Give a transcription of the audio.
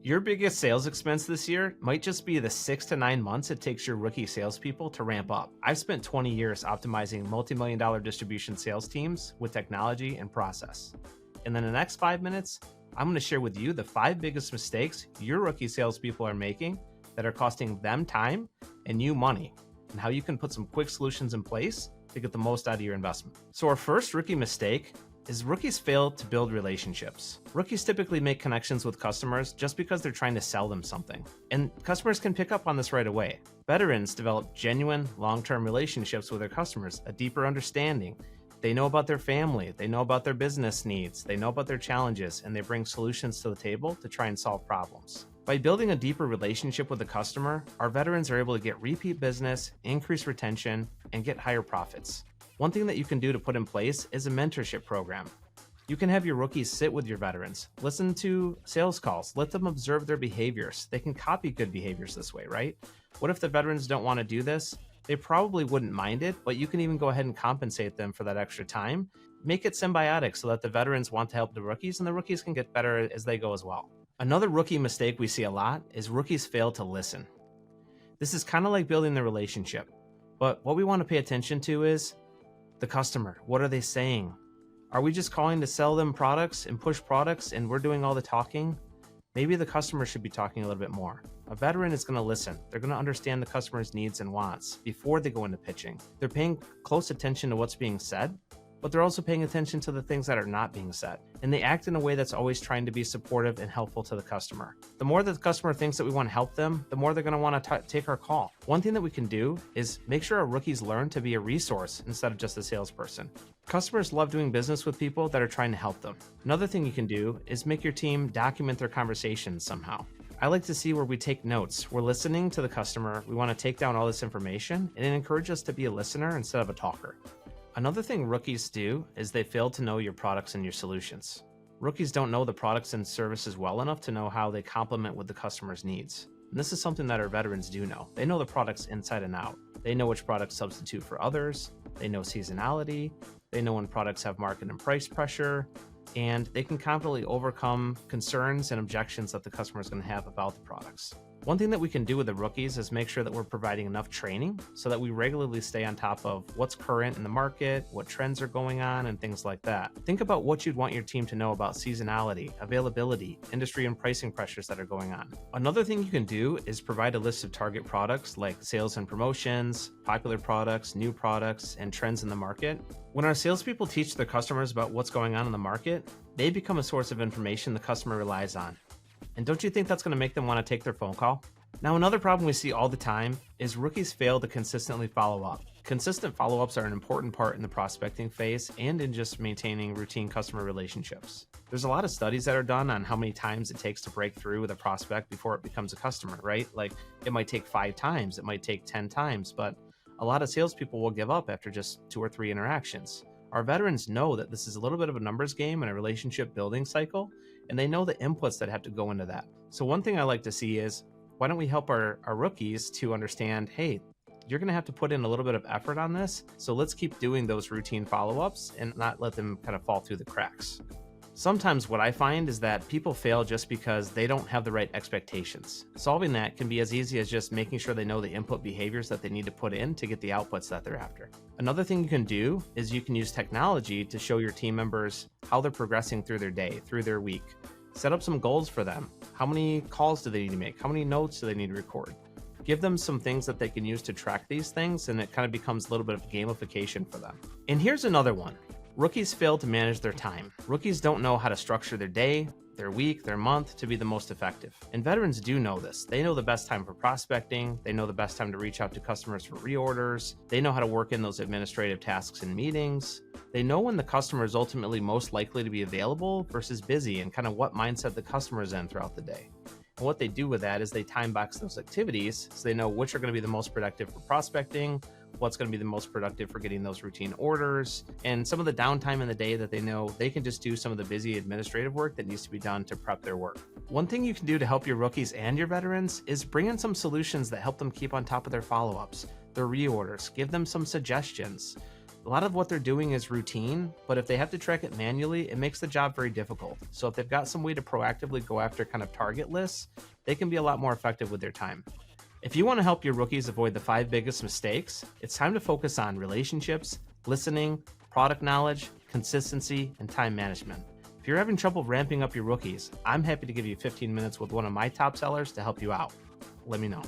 Your biggest sales expense this year might just be the 6 to 9 months it takes your rookie salespeople to ramp up. I've spent 20 years optimizing multi-million-dollar distribution sales teams with technology and process. And in the next 5 minutes, I'm going to share with you the 5 biggest mistakes your rookie salespeople are making that are costing them time and you money, and how you can put some quick solutions in place to get the most out of your investment. So our first rookie mistake is rookies fail to build relationships. Rookies typically make connections with customers just because they're trying to sell them something. And customers can pick up on this right away. Veterans develop genuine, long-term relationships with their customers, a deeper understanding. They know about their family, they know about their business needs, they know about their challenges, and they bring solutions to the table to try and solve problems. By building a deeper relationship with the customer, our veterans are able to get repeat business, increase retention, and get higher profits. One thing that you can do to put in place is a mentorship program. You can have your rookies sit with your veterans, listen to sales calls, let them observe their behaviors. They can copy good behaviors this way, right? What if the veterans don't want to do this? They probably wouldn't mind it, but you can even go ahead and compensate them for that extra time. Make it symbiotic so that the veterans want to help the rookies and the rookies can get better as they go as well. Another rookie mistake we see a lot is rookies fail to listen. This is kind of like building the relationship, but what we want to pay attention to is the customer. What are they saying? Are we just calling to sell them products and push products and we're doing all the talking? Maybe the customer should be talking a little bit more. A veteran is going to listen. They're going to understand the customer's needs and wants before they go into pitching. They're paying close attention to what's being said, but they're also paying attention to the things that are not being said. And they act in a way that's always trying to be supportive and helpful to the customer. The more that the customer thinks that we want to help them, the more they're going to want to take our call. One thing that we can do is make sure our rookies learn to be a resource instead of just a salesperson. Customers love doing business with people that are trying to help them. Another thing you can do is make your team document their conversations somehow. I like to see where we take notes. We're listening to the customer. We want to take down all this information and encourage us to be a listener instead of a talker. Another thing rookies do is they fail to know your products and your solutions. Rookies don't know the products and services well enough to know how they complement with the customer's needs. And this is something that our veterans do know. They know the products inside and out. They know which products substitute for others. They know seasonality. They know when products have market and price pressure. And they can confidently overcome concerns and objections that the customer is going to have about the products. One thing that we can do with the rookies is make sure that we're providing enough training so that we regularly stay on top of what's current in the market, what trends are going on, and things like that. Think about what you'd want your team to know about seasonality, availability, industry and pricing pressures that are going on. Another thing you can do is provide a list of target products like sales and promotions, popular products, new products, and trends in the market. When our salespeople teach their customers about what's going on in the market, they become a source of information the customer relies on. And don't you think that's going to make them want to take their phone call? Now, another problem we see all the time is rookies fail to consistently follow up. Consistent follow-ups are an important part in the prospecting phase and in just maintaining routine customer relationships. There's a lot of studies that are done on how many times it takes to break through with a prospect before it becomes a customer, right? Like it might take 5 times, it might take 10 times, but a lot of salespeople will give up after just 2 or 3 interactions. Our veterans know that this is a little bit of a numbers game and a relationship building cycle, and they know the inputs that have to go into that. So one thing I like to see is, why don't we help our rookies to understand, hey, you're going to have to put in a little bit of effort on this, so let's keep doing those routine follow-ups and not let them kind of fall through the cracks. Sometimes what I find is that people fail just because they don't have the right expectations. Solving that can be as easy as just making sure they know the input behaviors that they need to put in to get the outputs that they're after. Another thing you can do is you can use technology to show your team members how they're progressing through their day, through their week. Set up some goals for them. How many calls do they need to make? How many notes do they need to record? Give them some things that they can use to track these things, and it kind of becomes a little bit of gamification for them. And here's another one. Rookies fail to manage their time. Rookies don't know how to structure their day, their week, their month to be the most effective. And veterans do know this. They know the best time for prospecting. They know the best time to reach out to customers for reorders. They know how to work in those administrative tasks and meetings. They know when the customer is ultimately most likely to be available versus busy and kind of what mindset the customer is in throughout the day. And what they do with that is they time box those activities so they know which are going to be the most productive for prospecting, what's going to be the most productive for getting those routine orders, and some of the downtime in the day that they know they can just do some of the busy administrative work that needs to be done to prep their work. One thing you can do to help your rookies and your veterans is bring in some solutions that help them keep on top of their follow-ups, their reorders, give them some suggestions. A lot of what they're doing is routine, but if they have to track it manually, it makes the job very difficult. So if they've got some way to proactively go after kind of target lists, they can be a lot more effective with their time. If you want to help your rookies avoid the 5 biggest mistakes, it's time to focus on relationships, listening, product knowledge, consistency, and time management. If you're having trouble ramping up your rookies, I'm happy to give you 15 minutes with one of my top sellers to help you out. Let me know.